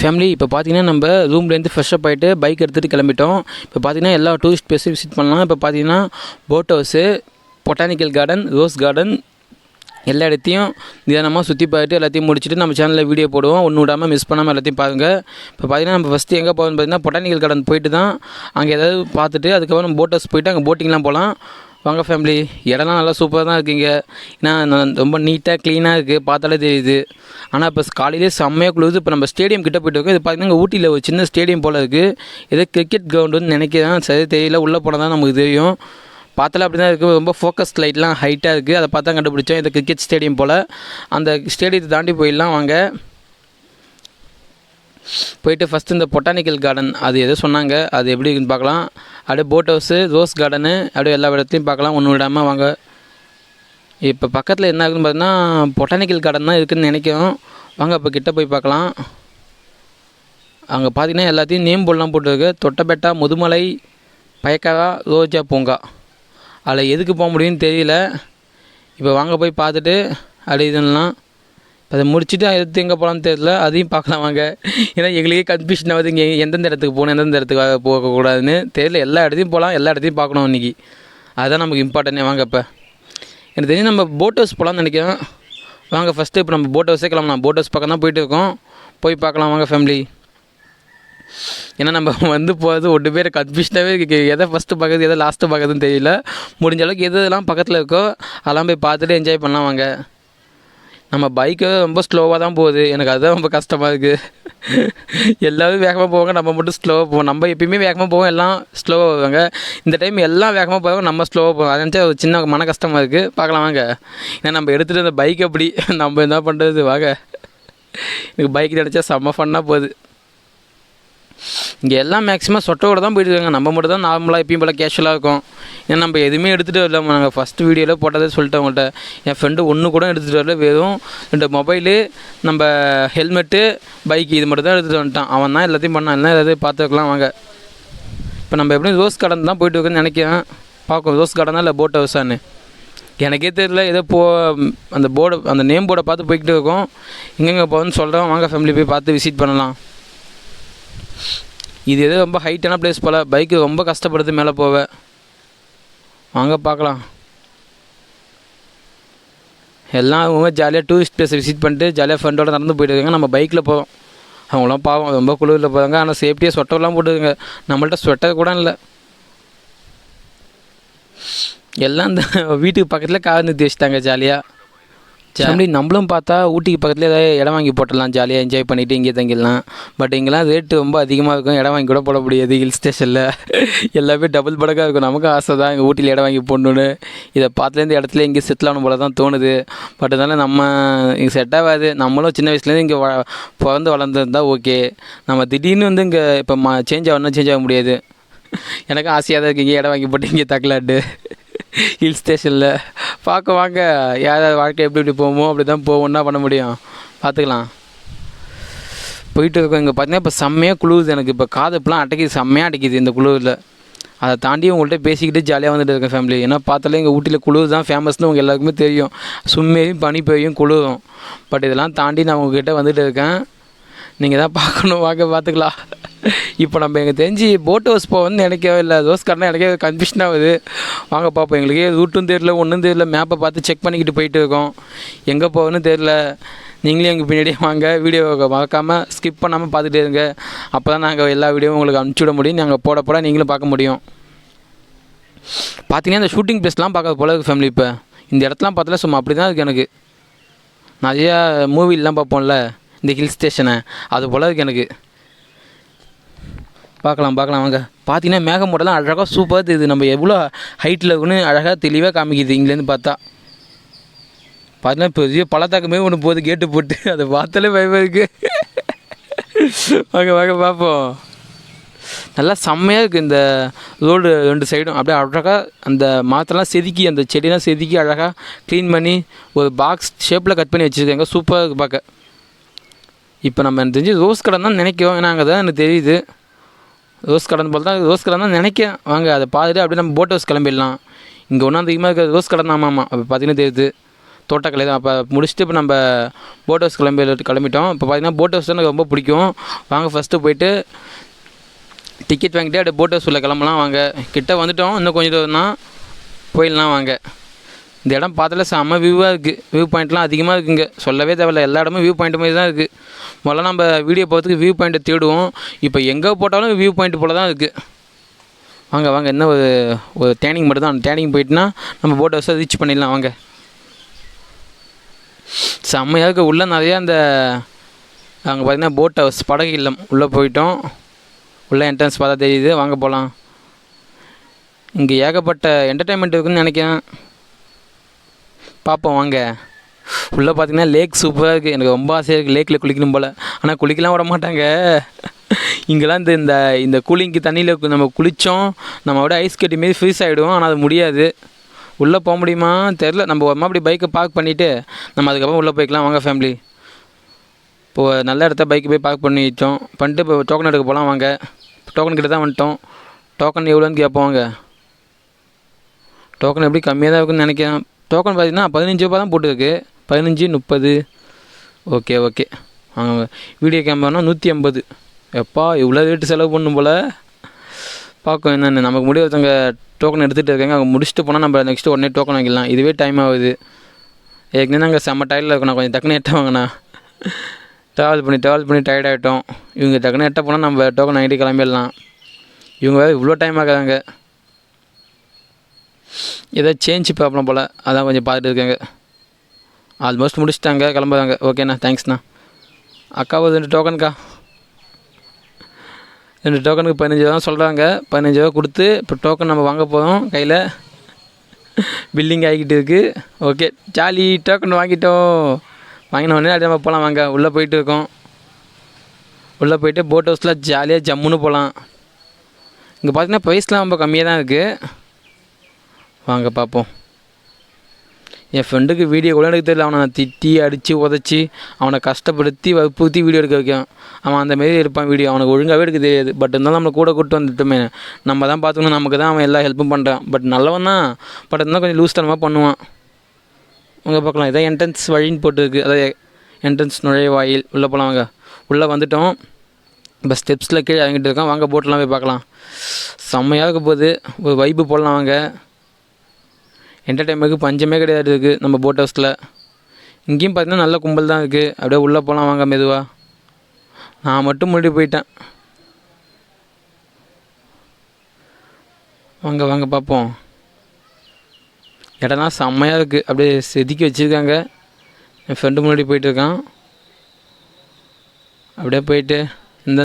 Family இப்போ பார்த்தீங்கன்னா நம்ம ரூம்லேருந்து ஃப்ரெஷ்அப் ஆகிட்டு பைக் எடுத்துகிட்டு கிளம்பிட்டோம். இப்போ பார்த்தீங்கன்னா எல்லா டூரிஸ்ட் பிளேஸும் விசிட் பண்ணலாம். இப்போ பார்த்தீங்கன்னா boat house, botanical garden, rose garden எல்லா இடத்தையும் நிதானமாக சுற்றி பார்த்துட்டு எல்லாத்தையும் முடிச்சுட்டு நம்ம சேனலில் வீடியோ போடுவோம். ஒன்று விடாமல் மிஸ் பண்ணாமல் எல்லாத்தையும் பாருங்கள். இப்போ பார்த்தீங்கன்னா நம்ம ஃபஸ்ட்டு எங்கே போகணும்னு பார்த்தீங்கன்னா பொட்டானிக்கல் கார்டன் போயிட்டு தான் அங்கே ஏதாவது பார்த்துட்டு அதுக்கப்புறம் நம்ம போட் ஹவுஸ் போயிட்டு அங்கே போட்டிங்லாம் போகலாம். வாங்க ஃபேமிலி, இடம்லாம் நல்லா சூப்பராக தான் இருக்குங்க. ஏன்னா ரொம்ப நீட்டாக க்ளீனாக இருக்குது, பார்த்தாலே தெரியுது. ஆனால் இப்போ காலையிலே செம்மையாக குளிருது. இப்போ நம்ம ஸ்டேடியம் கிட்டே போய்ட்டு இருக்கோம். இது பார்த்திங்கன்னா ஊட்டியில் ஒரு சின்ன ஸ்டேடியம் போல் இருக்குது. ஏதோ கிரிக்கெட் கிரவுண்டுன்னு நினைக்கிறேன், சரி தெரியல. உள்ளே போனால் தான் நமக்கு தெரியும். பார்த்தாலே அப்படி தான் இருக்குது. ரொம்ப ஃபோக்கஸ் லைட்லாம் ஹைட்டாக இருக்குது. அதை பார்த்தா கண்டுபிடிச்சோம் இது கிரிக்கெட் ஸ்டேடியம் போல். அந்த ஸ்டேடியத்தை தாண்டி போயிடலாம் வாங்க. போயிட்டு ஃபஸ்ட்டு இந்த பொட்டானிக்கல் கார்டன் அது எதோ சொன்னாங்க, அது எப்படி இருக்குன்னு பார்க்கலாம். அப்படியே போட் ஹவுஸு, ரோஸ் கார்டனு, அப்படியே எல்லா இடத்தையும் பார்க்கலாம் ஒன்று விடாமல் வாங்க. இப்போ பக்கத்தில் என்ன ஆகுதுன்னு பார்த்தீங்கன்னா பொட்டானிக்கல் கார்டன் தான் இருக்குதுன்னு நினைக்கிறோம். வாங்க இப்போ கிட்டே போய் பார்க்கலாம். அங்கே பார்த்தீங்கன்னா எல்லாத்தையும் நேம் போர்டெலாம் போட்டுருக்கு. தொட்டபெட்டா, முதுமலை, பயக்காரா, ரோஜா பூங்கா. அதில் எதுக்கு போக முடியும்னு தெரியல. இப்போ வாங்க போய் பார்த்துட்டு அப்படி இதெல்லாம் அதை முடிச்சுட்டு எடுத்து எங்கே போகலான்னு தெரியல, அதையும் பார்க்கலாம் வாங்க. ஏன்னா எங்களுக்கே கன்ஃபியூஷன் ஆகுது இங்கே எந்தெந்த இடத்துக்கு போகணும், எந்தெந்த இடத்துக்கு போகக்கூடாதுன்னு தெரியல. எல்லா இடத்தையும் போகலாம், எல்லா இடத்தையும் பார்க்கணும் இன்றைக்கி. அதுதான் நமக்கு இம்பார்ட்டன்ட்டே. வாங்க இப்போ எனக்கு தெரிஞ்சு நம்ம போட் ஹவுஸ் போகலான்னு நினைக்கிறோம். வாங்க ஃபஸ்ட்டு இப்போ நம்ம போட் ஹவுஸே கிளம்பலாம். போட் ஹவுஸ் பக்கம் தான் போயிட்டு இருக்கோம், போய் பார்க்கலாம் வாங்க ஃபேமிலி. ஏன்னா நம்ம வந்து போகிறது ஒன்று பேர் கன்ஃபியூஷனாகவே இருக்குது. எதை ஃபஸ்ட்டு பார்க்குறது எதை லாஸ்ட்டு பார்க்குறதுன்னு தெரியல. முடிஞ்ச அளவுக்கு எதெல்லாம் பக்கத்தில் இருக்கோ அதெல்லாம் போய் பார்த்துட்டு என்ஜாய் பண்ணலாம் வாங்க. நம்ம பைக்கு ரொம்ப ஸ்லோவாக தான் போகுது, எனக்கு அதுதான் ரொம்ப கஷ்டமாக இருக்குது. எல்லோரும் வேகமாக போவாங்க, நம்ம மட்டும் ஸ்லோவாக போவோம். நம்ம எப்பயுமே வேகமாக போவோம், எல்லாம் ஸ்லோவாக போவாங்க. இந்த டைம் எல்லாம் வேகமாக போவாங்க, நம்ம ஸ்லோவாக போவோம். அதை நினச்சா ஒரு சின்ன மன கஷ்டமாக இருக்குது. பார்க்கலாம் வாங்க. ஏன்னா நம்ம எடுத்துகிட்டு அந்த பைக் அப்படி நம்ம என்ன பண்ணுறது வாங்க. எனக்கு பைக் நினச்சா செம்ம ஃபன்னாக போகுது. இங்கே எல்லாம் மேக்ஸிமம் சொட்டோடு தான் போயிட்டுருக்காங்க. நம்ம மட்டும் தான் நார்மலாக எப்பயும் போல் கேஷுவலாக இருக்கும். ஏன்னா நம்ம எதுவுமே எடுத்துகிட்டு வரல. நாங்கள் ஃபஸ்ட்டு வீடியோவில் போட்டதே சொல்லிட்டேன் உங்கள்கிட்ட. என் ஃப்ரெண்டு ஒன்று கூட எடுத்துகிட்டு வரல. வெறும் இந்த மொபைலு, நம்ம ஹெல்மெட்டு, பைக்கு இது மட்டும் தான் எடுத்துகிட்டு வந்துட்டான். அவன் தான் எல்லாத்தையும் பண்ணான். எல்லாம் எல்லாத்தையும் பார்த்துக்கலாம் வாங்க. இப்போ நம்ம எப்படியும் ரோஸ் கார்டன் தான் போயிட்டு இருக்கோன்னு நினைக்கிறேன். பார்க்கும் ரோஸ் கார்டன் தான் இல்லை போட் ஹவுஸான்னு எனக்கே தெரியல. ஏதோ அந்த போர்டை, அந்த நேம் போர்டை பார்த்து போய்கிட்டு இருக்கோம். எங்கெங்கே போகணுன்னு சொல்கிறோம் வாங்க ஃபேமிலி, போய் பார்த்து விசிட் பண்ணலாம். இது எதோ ரொம்ப ஹைட்டான பிளேஸ் போல், பைக்கு ரொம்ப கஷ்டப்படுது மேலே போக. வாங்க பார்க்கலாம். எல்லாம் அவங்க ஜாலியாக டூரிஸ்ட் பிளேஸை விசிட் பண்ணிட்டு ஜாலியாக ஃப்ரெண்டோடு நடந்து போயிட்டு இருக்காங்க. நம்ம பைக்கில் போகிறோம். அவங்களாம் பாவம் ரொம்ப குளிரில் போகிறாங்க. ஆனால் சேஃப்டியாக ஸ்வெட்டர்லாம் போட்டுருங்க. நம்மள்ட்ட ஸ்வெட்டர் கூட இல்லை. எல்லாம் இந்த வீட்டுக்கு பக்கத்தில் கார் நிறுத்தி வச்சுட்டாங்க ஜாலியாக. ஃபேமிலி நம்மளும் பார்த்தா ஊட்டிக்கு பக்கத்தில் ஏதாவது இடம் வாங்கி போட்டுடலாம், ஜாலியாக என்ஜாய் பண்ணிவிட்டு இங்கே தங்கிடலாம். பட் இங்கெல்லாம் ரேட்டு ரொம்ப அதிகமாக இருக்கும், இடம் வாங்கி கூட போட முடியாது. ஹில் ஸ்டேஷனில் எல்லாமே டபுள் படக்காக இருக்கும். நமக்கும் ஆசை தான் எங்கள் ஊட்டியில் இடம் வாங்கி போடணுன்னு. இதை பார்த்துலேருந்து இடத்துல இங்கே செட்டில் ஆகணும் போல தான் தோணுது. பட் அதனால் நம்ம இங்கே செட் ஆகாது. நம்மளும் சின்ன வயசுலேருந்து இங்கே பிறந்து வளர்ந்துருந்தால் ஓகே. நம்ம திடீர்னு வந்து இங்கே இப்போ சேஞ்ச் ஆக முடியாது. எனக்கும் ஆசையாக தான் இருக்குது இங்கே இடம் வாங்கி போட்டு இங்கே தக்கலாட்டு ஹில் ஸ்டேஷனில் பார்க்க வாங்க. யாராவது வாழ்க்கை எப்படி போவோமோ அப்படி தான் போவோம்னா பண்ண முடியும், பார்த்துக்கலாம். போயிட்டு இருக்கோம். இங்கே பார்த்தீங்கன்னா இப்போ செம்மையாக குளிருது. எனக்கு இப்போ காதுப்பெலாம் அடைக்கிது, செம்மையாக அடைக்கிது இந்த குளிரில். அதை தாண்டி உங்கள்கிட்ட பேசிக்கிட்டு ஜாலியாக வந்துட்டு இருக்கேன் ஃபேமிலி. ஏன்னா பார்த்தாலே எங்கள் ஊட்டியில் குளிர் தான் ஃபேமஸ்னு உங்கள் எல்லாருக்குமே தெரியும். சும்மேயும் பனி பெய்யும் குளிரும். பட் இதெல்லாம் தாண்டி நான் உங்கள்கிட்ட வந்துட்டு இருக்கேன். நீங்கள் தான் பார்க்கணும் வாங்க, பார்த்துக்கலாம். இப்போ நம்ம எங்கள் தெரிஞ்சு போட் ஹவுஸ் போவோம்னு நினைக்கவே இல்லை, ரோஸ் கார்டன் எனக்கே கன்ஃபியூஷன் ஆகுது. வாங்க பார்ப்போம். எங்களுக்கே ரூட்டும் தெரியல, ஒன்றும் தெரியல. மேப்பை பார்த்து செக் பண்ணிக்கிட்டு போயிட்டு இருக்கோம். எங்கே போகணும்னு தெரியல. நீங்களே எங்கள் பின்னாடியே வாங்க. வீடியோவை மறக்காமல் ஸ்கிப் பண்ணாமல் பார்த்துட்டே இருங்க. அப்போ தான் நாங்கள் எல்லா வீடியோவும் உங்களுக்கு அனுப்பிச்சி விட முடியும். நாங்கள் போட நீங்களும் பார்க்க முடியும். பார்த்தீங்கன்னா இந்த ஷூட்டிங் பிளேஸ்லாம் பார்க்க போல இருக்குது ஃபேமிலி. இப்போ இந்த இடத்துலாம் பார்த்தாலே சும்மா அப்படி தான் இருக்குது. எனக்கு நிறையா மூவிலாம் பார்ப்போம்ல இந்த ஹில் ஸ்டேஷனை, அது போல் இருக்குது எனக்கு. பார்க்கலாம் வாங்க. பார்த்தீங்கன்னா மேகமூட்டெல்லாம் அழகாக சூப்பராக தெரியுது. நம்ம எவ்வளோ ஹைட்டில் இருக்குன்னு அழகாக தெளிவாக காமிக்குது இங்கேருந்து பார்த்தா. பார்த்தீங்கன்னா பெரிய பள்ளத்தாக்கமே ஒன்று போகுது கேட்டு போட்டு. அதை பார்த்தாலே பயமாக இருக்குது. வாங்க பார்ப்போம். நல்லா செம்மையாக இருக்குது இந்த ரோடு ரெண்டு சைடும். அப்படியே அழகாக அந்த மரத்தெல்லாம் செதுக்கி, அந்த செடியெல்லாம் செதுக்கி அழகாக க்ளீன் பண்ணி ஒரு பாக்ஸ் ஷேப்பில் கட் பண்ணி வச்சுருக்காங்க. சூப்பராக இருக்குது பார்க்க. இப்போ நம்ம எனக்கு தெரிஞ்சு ரோஸ் கார்டன் தான் நினைக்கிறோம். ஏன்னா அங்கே தான் எனக்கு தெரியுது ரோஸ் கார்டன் போல் தான். ரோஸ் கார்டன் தான் நினைக்கிறேன். வாங்க அதை பார்த்துட்டு அப்படியே நம்ம போட் ஹவுஸ் கிளம்பிடலாம். இங்கே ஒன்றும் அதிகமாக இருக்கிற ரோஸ் கார்டன் தான். ஆமாம் அப்போ பார்த்தீங்கன்னா தெரியுது. தோட்டக்கலை தான். அப்போ முடிச்சுட்டு இப்போ நம்ம போட் ஹவுஸ் கிளம்பிட்டோம். இப்போ பார்த்தீங்கன்னா போட் ஹவுஸ் தான் எனக்கு ரொம்ப பிடிக்கும். வாங்க ஃபஸ்ட்டு போயிட்டு டிக்கெட் வாங்கிட்டு அப்படியே போட் ஹவுஸ் உள்ள கிளம்பலாம் வாங்க. கிட்டே வந்துவிட்டோம், இன்னும் கொஞ்சம் தூரம் தான், போயிடலாம் வாங்க. இந்த இடம் பார்த்தாலே செம்ம வியூவாக இருக்குது. வியூ பாயிண்ட்லாம் அதிகமாக இருக்குங்க, சொல்லவே தேவையில்ல. எல்லா இடமும் வியூ பாயிண்ட் மாதிரி தான் இருக்குது. முதல்ல நம்ம வீடியோ பார்த்துக்கு வியூ பாயிண்ட்டை தேடுவோம். இப்போ எங்கே போட்டாலும் வியூ பாயிண்ட் போல் தான் இருக்குது. வாங்க வாங்க, என்ன ஒரு டேனிங் மட்டும் தான். அந்த டேனிங் போயிட்டுனா நம்ம போட் ஹவுஸை ரீச் பண்ணிடலாம் வாங்க. செம்மையாக இருக்குது. உள்ளே நிறையா அந்த அங்கே பார்த்திங்கன்னா போட் ஹவுஸ், படகு இல்லம் உள்ளே போயிட்டோம். உள்ளே என்ட்ரன்ஸ் பார்த்தா தெரியுது, வாங்க போகலாம். இங்கே ஏகப்பட்ட என்டர்டெயின்மெண்ட் இருக்குதுன்னு நினைக்கிறேன், பார்ப்போம் வாங்க. உள்ளே பார்த்தீங்கன்னா லேக் சூப்பராக இருக்குது. எனக்கு ரொம்ப ஆசையாக இருக்குது லேக்கில் குளிக்கணும் போல். ஆனால் குளிக்கலாம் விட மாட்டாங்க இங்கெல்லாம். இந்த இந்த கூலிங்க்கு தண்ணியில் நம்ம குளித்தோம், நம்ம விட ஐஸ் கட்டி மாரி ஃப்ரீஸ் ஆகிடுவோம். ஆனால் அது முடியாது. உள்ளே போக முடியுமா தெரில. நம்ம ஒரு அப்படி பைக்கை பார்க் பண்ணிவிட்டு நம்ம அதுக்கப்புறம் உள்ளே போய்க்கலாம் வாங்க ஃபேமிலி. இப்போது நல்ல இடத்த பைக்கு போய் பார்க் பண்ணிட்டு இப்போ டோக்கன் எடுக்க போகலாம் வாங்க. டோக்கன் கிட்ட தான் வந்துட்டோம். டோக்கன் எவ்வளோன்னு கேட்போங்க. டோக்கன் எப்படி கம்மியாக தான் இருக்குன்னு நினைக்கிறேன். டோக்கன் பார்த்தீங்கன்னா 15 ரூபா தான் போட்டுருக்கு. 15, 30. ஓகே ஓகே வாங்க. வீடியோ கேமரானா 150. எப்பா இவ்வளோ ரேட்டு செலவு பண்ணும் போல். பார்க்கும் என்னென்னு. நமக்கு முடிய ஒருத்தவங்க டோக்கன் எடுத்துகிட்டு இருக்காங்க. அவங்க முடிச்சுட்டு போனால் நம்ம நெக்ஸ்ட்டு உடனே டோக்கன் வாங்கிடலாம். இதுவே டைம் ஆகுது. ஏற்கனவே நாங்கள் செம்ம டயர்டில் இருக்கணும். கொஞ்சம் டக்குன்னு எட்ட வாங்கண்ணா. ட்ராவல் பண்ணி டயர்ட் ஆகிட்டோம். இவங்க டக்குன்னு எட்ட போனால் நம்ம டோக்கன் வாங்கிட்டு கிளம்பிடலாம். இவங்க வேறு இவ்வளோ டைம் ஆகுறாங்க. ஏதோ சேஞ்ச் ப்ராப்ளம் போல், அதான் கொஞ்சம் பார்த்துட்டு இருக்காங்க. ஆல்மோஸ்ட் முடிச்சுட்டாங்க, கிளம்புறாங்க. ஓகேண்ணா, தேங்க்ஸ்ண்ணா. அக்கா ஒரு 2 டோக்கனுக்கா. 2 டோக்கனுக்கு 15 ரூபா சொல்கிறாங்க. 15 ரூபா கொடுத்து இப்போ டோக்கன் நம்ம வாங்க போகிறோம். கையில் பில்லிங் ஆகிக்கிட்டு இருக்குது. ஓகே ஜாலி, டோக்கன் வாங்கிட்டோம். வாங்கின உடனே அப்படியே நம்ம போகலாம் வாங்க. உள்ளே போயிட்டு இருக்கோம். உள்ளே போயிட்டு போட் ஹவுஸில் ஜாலியாக ஜம்முன்னு போகலாம். இங்கே பார்த்தீங்கன்னா ப்ரைஸ்லாம் ரொம்ப கம்மியாக தான் இருக்குது. வாங்க பார்ப்போம். என் ஃப்ரெண்டுக்கு வீடியோ கூட எடுக்க தெரியல. அவனை திட்டி அடித்து உதச்சி அவனை கஷ்டப்படுத்தி வற்புறுத்தி வீடியோ எடுக்க வைக்கும். அவன் அந்தமாரி எடுப்பான் வீடியோ. அவனுக்கு ஒழுங்காகவே எடுக்க தெரியாது. பட் இருந்தாலும் நம்மளை கூட கூப்பிட்டு வந்துட்டுமே, நம்ம தான் பார்த்துக்கணும். நமக்கு தான் அவன் எல்லா ஹெல்ப்பும் பண்ணுறான். பட் நல்லவன் தான். பட் இருந்தால் கொஞ்சம் லூஸ் தனமாக பண்ணுவான். உங்கள் பார்க்கலாம். இதான் என்ட்ரன்ஸ் வழின்னு போட்டுருக்கு. அதாவது என்ட்ரன்ஸ் நுழைவாயில். உள்ளே போகலாம் வாங்க. உள்ளே வந்துவிட்டோம். இப்போ ஸ்டெப்ஸில் கீழே இறங்கிட்டு இருக்கோம். வாங்க போட்டெலாம் போய் பார்க்கலாம். செம்மையாக இருக்க போகுது. ஒரு வைப்பு போடலாம் வாங்க. என்டர்டைன்மெண்ட்டுக்கு பஞ்சமே கிடையாது இருக்குது நம்ம போட் ஹவுஸில். இங்கேயும் பார்த்தீங்கன்னா நல்ல கும்பல் தான் இருக்குது. அப்படியே உள்ளே போகலாம் வாங்க மெதுவாக. நான் மட்டும் முன்னாடி போயிட்டேன். வாங்க வாங்க பார்ப்போம். இடம்லாம் செம்மையாக இருக்குது. அப்படியே செதுக்கி வச்சுருக்காங்க. என் ஃப்ரெண்டு முன்னாடி போயிட்டுருக்கான். அப்படியே போயிட்டு